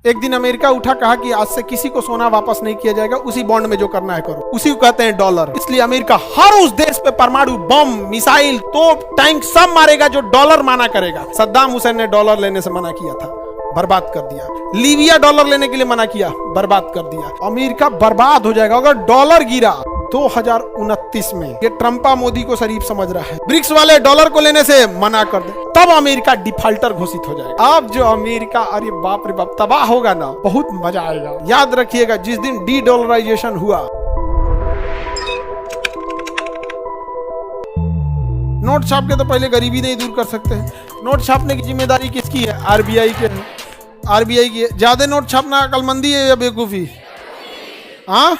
एक दिन अमेरिका उठा, कहा कि आज से किसी को सोना वापस नहीं किया जाएगा, उसी बॉन्ड में जो करना है करो। उसी को कहते हैं डॉलर। इसलिए अमेरिका हर उस देश पे परमाणु बम, मिसाइल, तोप, टैंक सब मारेगा जो डॉलर माना करेगा। सद्दाम हुसैन ने डॉलर लेने से मना किया था, बर्बाद कर दिया। लीबिया डॉलर लेने के लिए मना किया, बर्बाद कर दिया। अमेरिका बर्बाद हो जाएगा अगर डॉलर गिरा 2029 में। ये ट्रंपा मोदी को शरीफ समझ रहा है। ब्रिक्स वाले डॉलर को लेने से मना कर दे, तब अमेरिका डिफॉल्टर घोषित हो जाएगा। अब जो अमेरिका, अरे बाप रे बाप, तबाह होगा ना, बहुत मजा आएगा। याद रखिएगा, जिस दिन डी डॉलराइजेशन हुआ, नोट छाप के तो पहले गरीबी नहीं दूर कर सकते। नोट छापने की जिम्मेदारी किसकी है? आरबीआई के है, आरबीआई की है। ज्यादा नोट छापना अकलमंदी है या बेवकूफी? हाँ,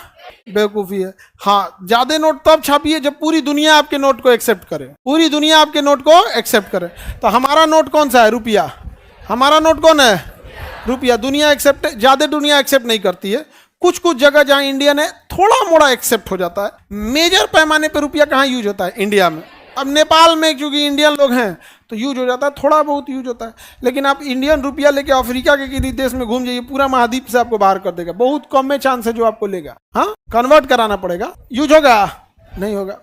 बेवकूफी है। हाँ, ज्यादा नोट तब छापिए जब पूरी दुनिया आपके नोट को एक्सेप्ट करे, पूरी दुनिया आपके नोट को एक्सेप्ट करे। तो हमारा नोट कौन सा है? रुपया। हमारा नोट कौन है? रुपया। दुनिया एक्सेप्ट, ज्यादा दुनिया एक्सेप्ट नहीं करती है। कुछ कुछ जगह जहां इंडियन है थोड़ा मोड़ा एक्सेप्ट हो जाता है। मेजर पैमाने पर रुपया कहाँ यूज होता है? इंडिया में। अब नेपाल में क्योंकि इंडियन लोग हैं तो यूज हो जाता है, थोड़ा बहुत यूज होता है। लेकिन आप इंडियन रुपया लेके अफ्रीका के किसी देश में घूम जाइए, पूरा महाद्वीप से आपको बाहर कर देगा। बहुत कम में चांस है जो आपको लेगा। हाँ, कन्वर्ट कराना पड़ेगा। यूज होगा? नहीं होगा।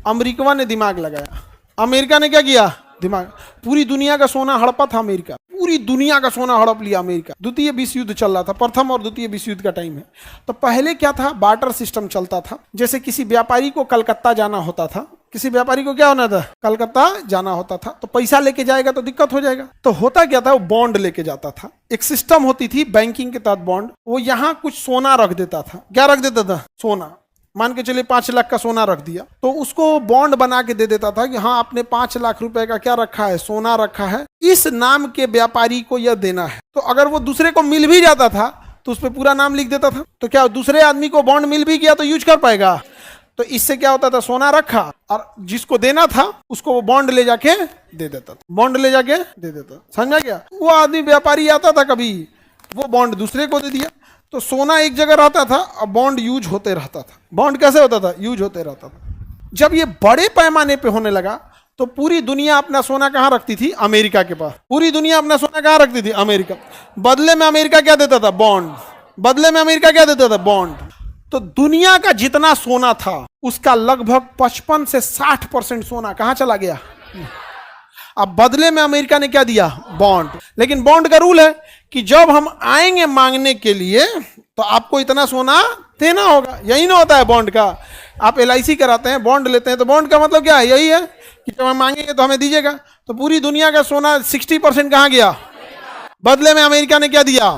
अमेरिका ने दिमाग लगाया। अमेरिका ने क्या किया? दिमाग। पूरी दुनिया का सोना हड़पा था अमेरिका, पूरी दुनिया का सोना हड़प लिया अमेरिका। द्वितीय विश्व युद्ध चल रहा था, प्रथम और द्वितीय विश्व युद्ध का टाइम है। तो पहले क्या था? बार्टर सिस्टम चलता था। जैसे किसी व्यापारी को कलकत्ता जाना होता था, किसी व्यापारी को क्या होना था? कलकत्ता जाना होता था। तो पैसा लेके जाएगा तो दिक्कत हो जाएगा। तो होता क्या था? वो बॉन्ड लेके जाता था। एक सिस्टम होती थी बैंकिंग के तहत बॉन्ड। वो यहाँ कुछ सोना रख देता था। क्या रख देता था? सोना। मान के चलिए 5 लाख का सोना रख दिया, तो उसको बॉन्ड बना के दे देता था कि हाँ, आपने 5 लाख रुपए का क्या रखा है? सोना रखा है, इस नाम के व्यापारी को यह देना है। तो अगर वो दूसरे को मिल भी जाता था तो उस पर पूरा नाम लिख देता था। तो क्या दूसरे आदमी को बॉन्ड मिल भी गया तो यूज कर पाएगा? तो इससे क्या होता था? सोना रखा और जिसको देना था उसको वो बॉन्ड ले जाके दे देता था। बॉन्ड ले जाके दे देता। समझा गया? वो आदमी व्यापारी आता था, कभी वो बॉन्ड दूसरे को दे दिया। तो सोना एक जगह रहता था और बॉन्ड यूज होते रहता था। बॉन्ड कैसे होता था? यूज होते रहता था। जब ये बड़े पैमाने पे होने लगा तो पूरी दुनिया अपना सोना कहाँ रखती थी? अमेरिका के पास। पूरी दुनिया अपना सोना कहाँ रखती थी? अमेरिका। बदले में अमेरिका क्या देता था? बॉन्ड। बदले में अमेरिका क्या देता था? बॉन्ड। तो दुनिया का जितना सोना था उसका लगभग 55 से 60% सोना कहाँ चला गया? अब बदले में अमेरिका ने क्या दिया? बॉन्ड। लेकिन बॉन्ड का रूल है कि जब हम आएंगे मांगने के लिए तो आपको इतना सोना देना होगा। यही ना होता है बॉन्ड का? आप LIC कराते हैं, बॉन्ड लेते हैं, तो बॉन्ड का मतलब क्या है? यही है कि जब हम मांगेंगे तो हमें दीजिएगा। तो पूरी दुनिया का सोना 60% कहाँ गया? बदले में अमेरिका ने क्या दिया?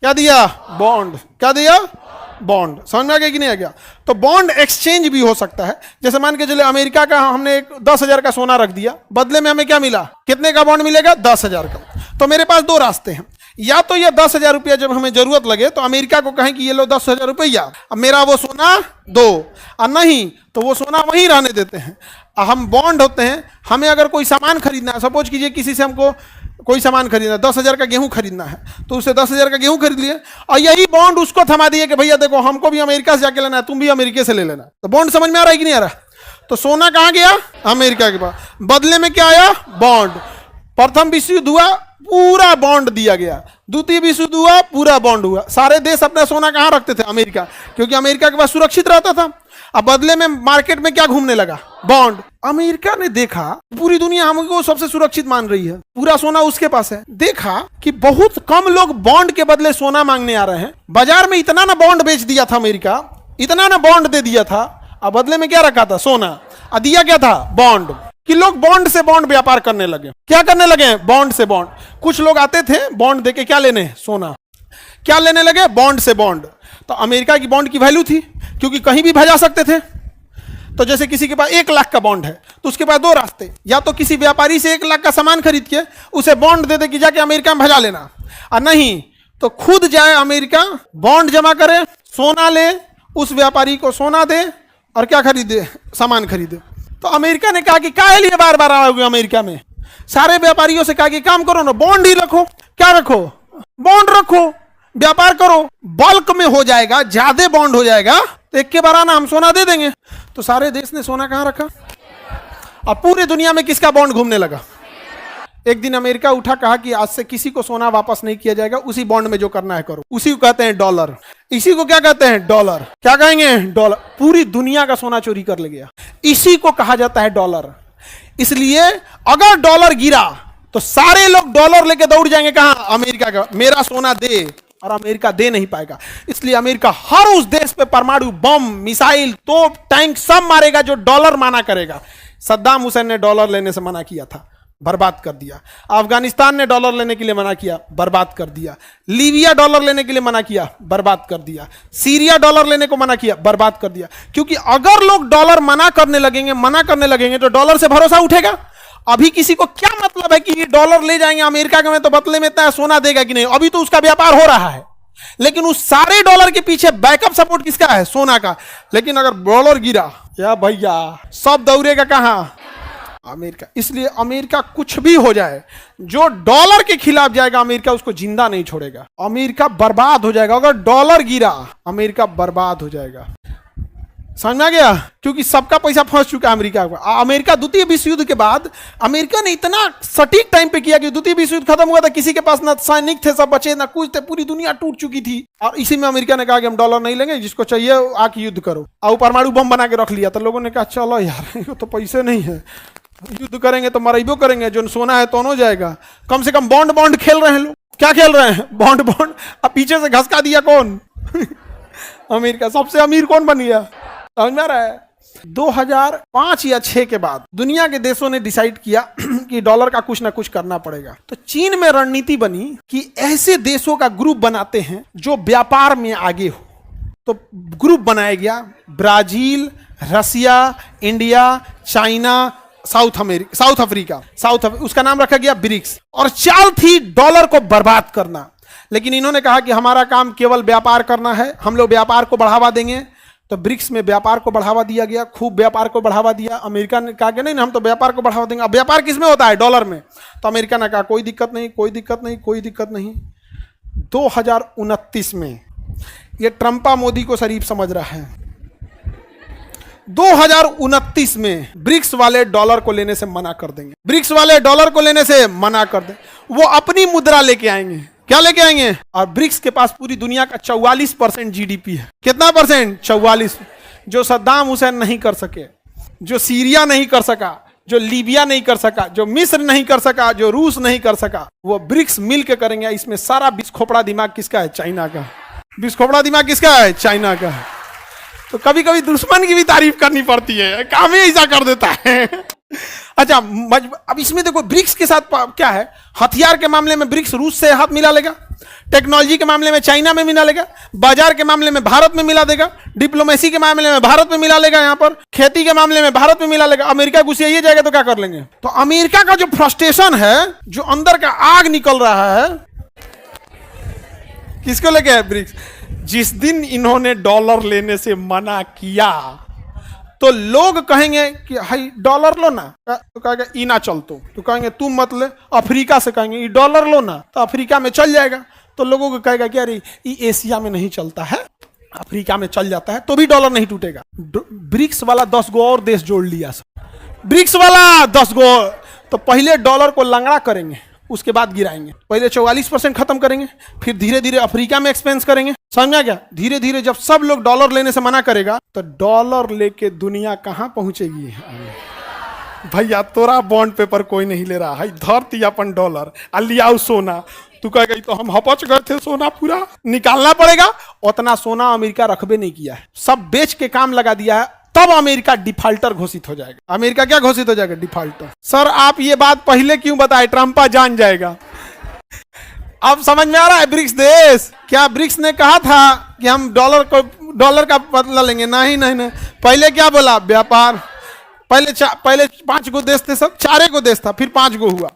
क्या दिया? बॉन्ड। क्या दिया? बॉन्ड। समझ में आ गया कि नहीं आ गया? तो बॉन्ड एक्सचेंज भी हो सकता है। जैसे मान के चले अमेरिका का हमने एक 10,000 का सोना रख दिया, बदले में हमें क्या मिला? कितने का बॉन्ड मिलेगा? 10,000 का। तो मेरे पास 2 रास्ते हैं। या तो ये 10,000 रुपया जब हमें जरूरत लगे तो अमेरिका को कहें कि ये लो 10,000 रुपया, अब मेरा वो सोना दो, और नहीं तो वो सोना वहीं रहने देते हैं। हम बॉन्ड होते हैं, हमें अगर कोई सामान खरीदना है, सपोज कीजिए किसी से हमको कोई सामान खरीदना है, 10,000 का गेहूं खरीदना है, तो उसे 10,000 का गेहूं खरीद लिए और यही बॉन्ड उसको थमा दिए कि भैया देखो हमको भी अमेरिका से जाके लेना है, तुम भी अमेरिका से ले लेना। तो बॉन्ड समझ में आ रहा है कि नहीं आ रहा? तो सोना कहाँ गया? अमेरिका के पास। बदले में क्या आया? बॉन्ड। प्रथम विश्व युद्ध हुआ, पूरा बॉन्ड दिया गया। द्वितीय विश्व युद्ध हुआ, पूरा बॉन्ड हुआ। सारे देश अपना सोना कहाँ रखते थे? अमेरिका, क्योंकि अमेरिका के पास सुरक्षित रहता था। अब बदले में मार्केट में क्या घूमने लगा? बॉन्ड। अमेरिका ने देखा पूरी दुनिया हमको सबसे सुरक्षित मान रही है, पूरा सोना उसके पास है। देखा कि बहुत कम लोग बॉन्ड के बदले सोना मांगने आ रहे हैं। बाजार में इतना ना बॉन्ड बेच दिया था अमेरिका, इतना ना बॉन्ड दे दिया था, अब बदले में क्या रखा था? सोना। और दिया क्या था? बॉन्ड। कि लोग बॉन्ड से बॉन्ड व्यापार करने लगे। क्या करने लगे? बॉन्ड से बॉन्ड। कुछ लोग आते थे बॉन्ड देके क्या लेने? सोना। क्या लेने लगे? बॉन्ड से बॉन्ड। तो अमेरिका की बॉन्ड की वैल्यू थी, क्योंकि कहीं भी भेजा सकते थे। तो जैसे किसी के पास 1 लाख का बॉन्ड है तो उसके पास 2 रास्ते, या तो किसी व्यापारी से 1 लाख का सामान खरीद के उसे बॉन्ड दे दे कि जाके अमेरिका में भेजा लेना, और नहीं तो खुद जाए अमेरिका, बॉन्ड जमा करे, सोना ले, उस व्यापारी को सोना दे और क्या खरीदे? सामान खरीदे। तो अमेरिका ने कहा कि काहे लिए बार बार आओगे अमेरिका में? सारे व्यापारियों से कहा कि काम करो ना, बॉन्ड ही रखो। क्या रखो? बॉन्ड रखो, व्यापार करो, बल्क में हो जाएगा, ज्यादा बॉन्ड हो जाएगा तो एक के बार आना, हम सोना दे देंगे। तो सारे देश ने सोना कहां रखा? अब पूरी दुनिया में किसका बॉन्ड घूमने लगा? एक दिन अमेरिका उठा, कहा कि आज से किसी को सोना वापस नहीं किया जाएगा, उसी बॉन्ड में जो करना है करो। उसी को कहते हैं डॉलर। इसी को क्या कहते हैं? डॉलर। क्या कहेंगे? डॉलर। पूरी दुनिया का सोना चोरी कर ले गया, इसी को कहा जाता है डॉलर। इसलिए अगर डॉलर गिरा तो सारे लोग डॉलर लेके दौड़ जाएंगे कहां? अमेरिका का। मेरा सोना दे, और अमेरिका दे नहीं पाएगा। इसलिए अमेरिका हर उस देश पे परमाणु बम, मिसाइल, तोप, टैंक सब मारेगा जो डॉलर माना करेगा। सद्दाम हुसैन ने डॉलर लेने से मना किया था, बर्बाद कर दिया। अफगानिस्तान ने डॉलर लेने के लिए मना किया, बर्बाद कर दिया। लीबिया डॉलर लेने के लिए मना किया, बर्बाद कर दिया। सीरिया डॉलर लेने को मना किया, बर्बाद कर दिया। क्योंकि अगर लोग डॉलर मना करने लगेंगे तो डॉलर से भरोसा उठेगा। अभी किसी को क्या मतलब है कि ये डॉलर ले जाएंगे अमेरिका के में तो बदले में इतना सोना देगा कि नहीं? अभी तो उसका व्यापार हो रहा है, लेकिन उस सारे डॉलर के पीछे बैकअप सपोर्ट किसका है? सोना का। लेकिन अगर डॉलर गिरा, या भैया सब दौड़ेगा कहां? अमेरिका। इसलिए अमेरिका कुछ भी हो जाए, जो डॉलर के खिलाफ जाएगा अमेरिका उसको जिंदा नहीं छोड़ेगा। अमेरिका बर्बाद हो जाएगा अगर डॉलर गिरा, अमेरिका बर्बाद हो जाएगा। समझ में आ गया? क्योंकि सबका पैसा फंस चुका है अमेरिका को। अमेरिका द्वितीय विश्व युद्ध के बाद अमेरिका ने इतना सटीक टाइम पे किया कि द्वितीय विश्व युद्ध खत्म हुआ था, किसी के पास ना सैनिक थे, सब बचे ना कुछ थे, पूरी दुनिया टूट चुकी थी। और इसी में अमेरिका ने कहा कि हम डॉलर नहीं लेंगे, जिसको चाहिए आके युद्ध करो। और परमाणु बम बना के रख लिया। तो लोगों ने कहा चलो यार, ये तो पैसे नहीं है, युद्ध करेंगे तो मरेबो करेंगे, जो सोना है तो हो जाएगा। कम से कम बॉन्ड खेल रहे हैं लोग। क्या खेल रहे हैं? बॉन्ड। अब पीछे से घसका दिया कौन? अमेरिका। सबसे अमीर कौन बन गया? समझ में आ रहा है? 2005 या 6 के बाद दुनिया के देशों ने डिसाइड किया कि डॉलर का कुछ ना कुछ करना पड़ेगा। तो चीन में रणनीति बनी कि ऐसे देशों का ग्रुप बनाते हैं जो व्यापार में आगे हो। तो ग्रुप बनाया गया, ब्राजील, रसिया, इंडिया, चाइना, साउथ अफ्रीका, उसका नाम रखा गया ब्रिक्स। और चाल थी डॉलर को बर्बाद करना। लेकिन इन्होंने कहा कि हमारा काम केवल व्यापार करना है, हम लोग व्यापार को बढ़ावा देंगे। तो ब्रिक्स में व्यापार को बढ़ावा दिया गया, खूब व्यापार को बढ़ावा दिया। अमेरिका ने कहा कि नहीं, हम तो व्यापार को बढ़ावा देंगे। अब व्यापार किस में होता है? डॉलर में। तो अमेरिका ने कहा कोई दिक्कत नहीं, कोई दिक्कत नहीं, कोई दिक्कत नहीं। 2029 में ये ट्रंपा मोदी को शरीफ समझ रहा है। 2029 में ब्रिक्स वाले डॉलर को लेने से मना कर देंगे। ब्रिक्स वाले डॉलर को लेने से मना कर दें, वो अपनी मुद्रा लेके आएंगे। क्या लेके आएंगे? और ब्रिक्स के पास पूरी दुनिया का 44% जीडीपी है। कितना परसेंट? 44। जो सद्दाम हुसैन नहीं कर सके, जो सीरिया नहीं कर सका, जो लीबिया नहीं कर सका, जो मिस्र नहीं कर सका, जो रूस नहीं कर सका, वो ब्रिक्स मिल के करेंगे। इसमें सारा बिस्खोपड़ा दिमाग किसका है? चाइना का। बिस्खोपड़ा दिमाग किसका है? चाइना का। तो कभी कभी दुश्मन की भी तारीफ करनी पड़ती है, काम ही ऐसा कर देता है। अच्छा, अब इसमें देखो ब्रिक्स के साथ क्या है? हथियार के मामले में ब्रिक्स रूस से हाथ मिला लेगा, टेक्नोलॉजी के मामले में चाइना में मिला लेगा, बाजार के मामले में भारत में मिला देगा, डिप्लोमेसी के मामले में भारत में मिला लेगा, यहाँ पर खेती के मामले में भारत में मिला लेगा। अमेरिका घुसिए जाएगा तो क्या कर लेंगे? तो अमेरिका का जो फ्रस्ट्रेशन है, जो अंदर का आग निकल रहा है, किसको लेके है? ब्रिक्स। जिस दिन इन्होंने डॉलर लेने से मना किया तो लोग कहेंगे कि हाई डॉलर लो ना, तो कहेंगे ई ना चल, तो कहेंगे तुम मत ले। अफ्रीका से कहेंगे ई डॉलर लो ना, तो अफ्रीका में चल जाएगा। तो लोगों को कहेगा कि अरे ये एशिया में नहीं चलता है, अफ्रीका में चल जाता है, तो भी डॉलर नहीं टूटेगा। ब्रिक्स वाला 10 गो और देश जोड़ लिया सब। ब्रिक्स वाला 10 गो। तो पहले डॉलर को लंगड़ा करेंगे, उसके बाद गिराएंगे। पहले 44% खत्म करेंगे, फिर धीरे धीरे अफ्रीका में एक्सपेंस करेंगे। समझा क्या? धीरे धीरे जब सब लोग डॉलर लेने से मना करेगा तो डॉलर लेके दुनिया कहां पहुंचेगी? भैया तोरा बॉन्ड पेपर कोई नहीं ले रहा है, धरती अपन डॉलर लियाओ सोना। तू कहेगा तो हम हपच गए थे, सोना पूरा निकालना पड़ेगा। उतना सोना अमेरिका रखबे नहीं किया है, सब बेच के काम लगा दिया है। तब अमेरिका डिफॉल्टर घोषित हो जाएगा। अमेरिका क्या घोषित हो जाएगा? डिफॉल्टर। सर आप ये बात पहले क्यों बताए? ट्रंपा जान जाएगा। अब समझ में आ रहा है? ब्रिक्स देश, क्या ब्रिक्स ने कहा था कि हम डॉलर का बदला लेंगे? नहीं नहीं नहीं। पहले क्या बोला? व्यापार। पहले 5 गो देश थे, सब 4 गो देश था, फिर 5 गो हुआ।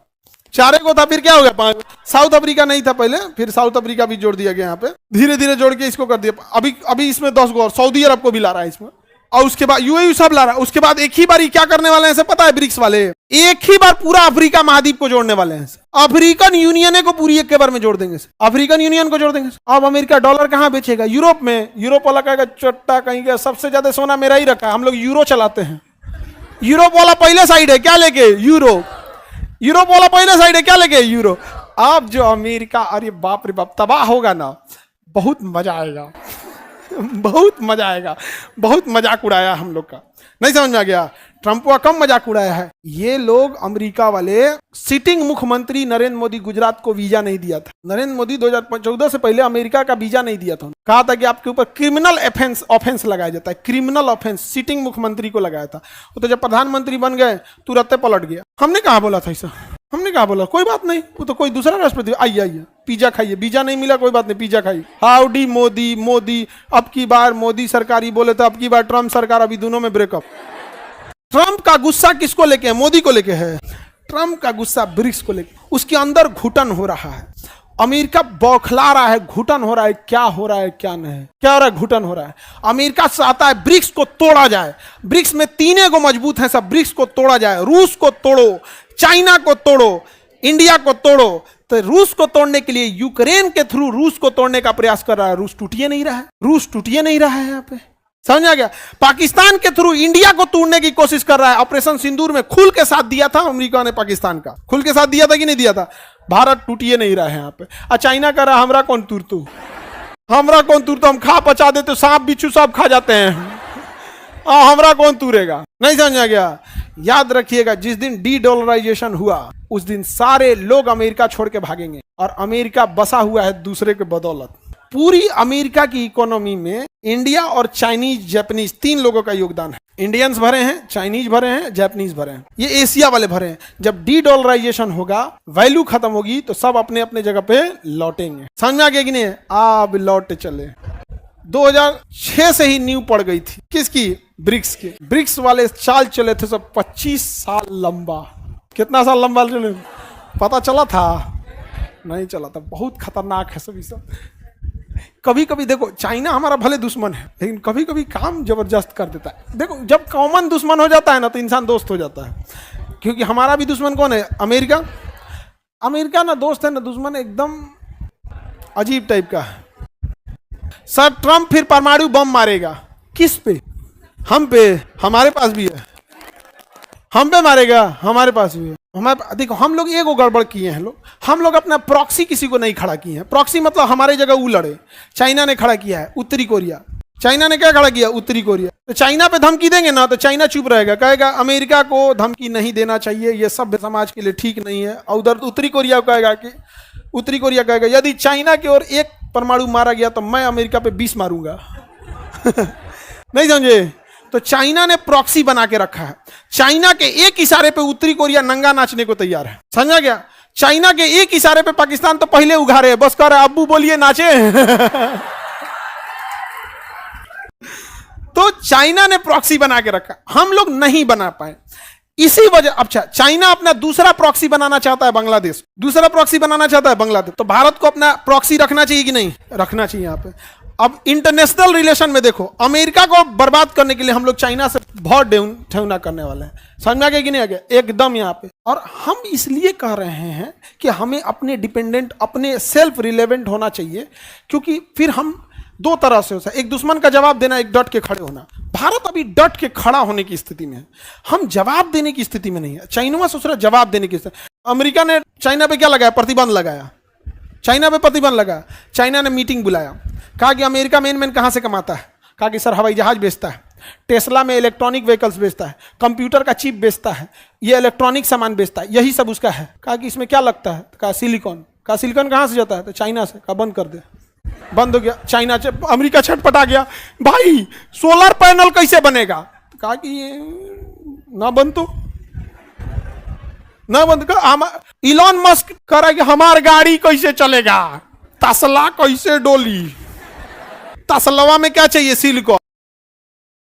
4 गो था, फिर क्या हो गया? 5। साउथ अफ्रीका नहीं था पहले, फिर साउथ अफ्रीका भी जोड़ दिया गया यहाँ पे। धीरे धीरे जोड़ के इसको कर दिया। अभी इसमें 10 गो और सऊदी अरब को भी ला रहा है इसमें, और उसके बाद यूएई सब ला रहा है। उसके बाद एक ही बार क्या करने वाले हैं पता है? ब्रिक्स वाले एक ही बार पूरा अफ्रीका महाद्वीप को जोड़ने वाले हैं। अफ्रीकन यूनियन को पूरी एक के बार में जोड़ देंगे। अफ्रीकन यूनियन को जोड़ देंगे। अब अमेरिका डॉलर कहां बेचेगा? यूरोप में। यूरोप वाला कहेगा चट्टा कहीं का, सबसे ज्यादा सोना मेरा ही रखा है, हम लोग यूरो चलाते हैं। यूरोप वाला पहले साइड है क्या लेके? यूरो। यूरोप वाला पहले साइड है, क्या लेके यूरो। अब जो अमेरिका, अरे बाप रे बाप, तबाह होगा ना, बहुत मजा आएगा। बहुत मजा आएगा। बहुत मजाक उड़ाया हम लोग का, नहीं समझ में आ गया। ट्रंप का कम मजाक उड़ाया है। ये लोग अमेरिका वाले, सिटिंग मुख्यमंत्री नरेंद्र मोदी गुजरात को वीजा नहीं दिया था। नरेंद्र मोदी 2014 से पहले अमेरिका का वीजा नहीं दिया था। कहा था कि आपके ऊपर क्रिमिनल ऑफेंस लगाया जाता है, क्रिमिनल ऑफेंस सिटिंग मुख्यमंत्री को लगाया था। वो तो जब प्रधानमंत्री बन गए तुरंत पलट गया। हमने कहा बोला था ऐसा, हमने कहा बोला कोई बात नहीं, वो तो कोई दूसरा राष्ट्रपति, आइए आइए पिज्जा खाइए, वीजा नहीं मिला कोई बात नहीं, पिज्जा खाइए। हाउडी मोदी, मोदी, अब की बार मोदी सरकार ही बोले तो अब की बार ट्रंप सरकार, अभी दोनों में ब्रेकअप। ट्रंप का गुस्सा किसको लेके है? मोदी को लेके है। ट्रंप का गुस्सा ब्रिक्स को लेके, उसके अंदर घुटन हो रहा है। अमेरिका बौखला रहा है, घुटन हो रहा है, क्या हो रहा है क्या नहीं, क्या हो रहा है, घुटन हो रहा है। अमेरिका चाहता है ब्रिक्स को तोड़ा जाए। ब्रिक्स में तीनों को मजबूत है, सब ब्रिक्स को तोड़ा जाए। रूस को तोड़ो, चाइना को तोड़ो, इंडिया को तोड़ो। तो रूस को तोड़ने के लिए यूक्रेन के थ्रू रूस को तोड़ने का प्रयास कर रहा है। रूस टूटिए नहीं रहा है, रूस टूटिए नहीं रहा है। यहाँ पे समझ आ गया। पाकिस्तान के थ्रू इंडिया को तोड़ने की कोशिश कर रहा है। ऑपरेशन सिंदूर में खुल के साथ दिया था अमेरिका ने, पाकिस्तान का खुल के साथ दिया था कि नहीं दिया था। भारत टूटिए नहीं रहा है यहाँ पे। और चाइना कर रहा हमरा कौन तुर तू, हमरा कौन तुर, तो हम खा पचा देते, सांप बिच्छू सब खा जाते हैं, हमरा कौन तुरेगा। नहीं समझ आ गया। याद रखिएगा, जिस दिन डी डॉलराइजेशन हुआ उस दिन सारे लोग अमेरिका छोड़ के भागेंगे, और अमेरिका बसा हुआ है दूसरे के बदौलत। पूरी अमेरिका की इकोनॉमी में इंडिया और चाइनीज, जापानीज, तीन लोगों का योगदान है। इंडियंस भरे हैं, चाइनीज भरे हैं, जापानीज भरे हैं, ये एशिया वाले भरे हैं। जब डी डॉलराइजेशन होगा, वैल्यू खत्म होगी, तो सब अपने अपने जगह पे लौटेंगे। समझ में आ गया कि नहीं? अब लौट चले। 2006 से ही नींव पड़ गई थी किसकी? ब्रिक्स के। ब्रिक्स वाले चाल चले थे सब 25 साल लंबा। कितना साल लंबा चले? पता चला था? नहीं चला था। बहुत खतरनाक है सभी सब। कभी कभी देखो, चाइना हमारा भले दुश्मन है, लेकिन कभी कभी काम जबरदस्त कर देता है। देखो, जब कॉमन दुश्मन हो जाता है ना, तो इंसान दोस्त हो जाता है। क्योंकि हमारा भी दुश्मन कौन है? अमेरिका। अमेरिका ना दोस्त है ना दुश्मन, एकदम अजीब टाइप का है। सर ट्रंप फिर परमाणु बम मारेगा। किस पे? हम पे। हमारे पास भी है। हम पे मारेगा, हमारे पास भी है। हमारे देखो, हम लोग एगो गड़बड़ किए हैं। हम लोग अपना प्रॉक्सी किसी को नहीं खड़ा किए हैं। प्रॉक्सी मतलब हमारे जगह वो लड़े। चाइना ने खड़ा किया है, उत्तरी कोरिया। चाइना ने क्या खड़ा किया? उत्तरी कोरिया। तो चाइना पे धमकी देंगे ना, तो चाइना चुप रहेगा, कहेगा अमेरिका को धमकी नहीं देना चाहिए, ये सभ्य समाज के लिए ठीक नहीं है। और उधर उत्तरी कोरिया कहेगा कि, उत्तरी कोरिया कहेगा यदि चाइना की ओर एक परमाणु मारा गया तो मैं अमेरिका पे 20 मारूंगा। नहीं समझे? तो चाइना ने प्रॉक्सी बना के रखा है। चाइना के एक इशारे पे उत्तरी कोरिया नंगा नाचने को तैयार है। समझा गया? चाइना के एक इशारे पे पाकिस्तान तो पहले उघारे, बस कह रहा है अब्बू बोलिए नाचे। तो चाइना ने प्रॉक्सी बना के रखा, हम लोग नहीं बना पाए। इसी वजह, अच्छा चाइना अपना दूसरा प्रॉक्सी बनाना चाहता है, बांग्लादेश। दूसरा प्रॉक्सी बनाना चाहता है बांग्लादेश। तो भारत को अपना प्रॉक्सी रखना चाहिए कि नहीं? रखना चाहिए। यहाँ पे अब इंटरनेशनल रिलेशन में देखो, अमेरिका को बर्बाद करने के लिए हम लोग चाइना से बहुत ठेवना करने वाले हैं। समझ में आ गया कि नहीं आ गया? एकदम यहाँ पे। और हम इसलिए कह रहे हैं कि हमें अपने डिपेंडेंट, अपने सेल्फ रिलेवेंट होना चाहिए, क्योंकि फिर हम दो तरह से होता है। एक दुश्मन का जवाब देना, एक डट के खड़े होना। भारत अभी डट के खड़ा होने की स्थिति में है, हम जवाब देने की स्थिति में नहीं है। चाइना सोच रहा जवाब देने की स्थिति। अमेरिका ने चाइना पे क्या लगाया? प्रतिबंध लगाया। चाइना पे प्रतिबंध लगा। चाइना ने मीटिंग बुलाया, कहा कि अमेरिका मेन कहां से कमाता है? कहा कि सर हवाई जहाज बेचता है, टेस्ला में इलेक्ट्रॉनिक व्हीकल्स बेचता है, कंप्यूटर का चिप बेचता है, ये इलेक्ट्रॉनिक सामान बेचता है, यही सब उसका है। कहा कि इसमें क्या लगता है? कहा सिलिकॉन। कहा सिलिकॉन कहां से जाता है? तो चाइना से। कहा बंद कर दे। बंद हो गया। चाइना अमेरिका छटपटा गया, भाई सोलर पैनल कैसे बनेगा? तो कहा कि ये ना बंद, तो ना बंद कर। इलॉन मस्क कह रहा है कि हमार गाड़ी कैसे चलेगा, तसला कैसे डोली। तसलवा में क्या चाहिए? सिलिकॉन।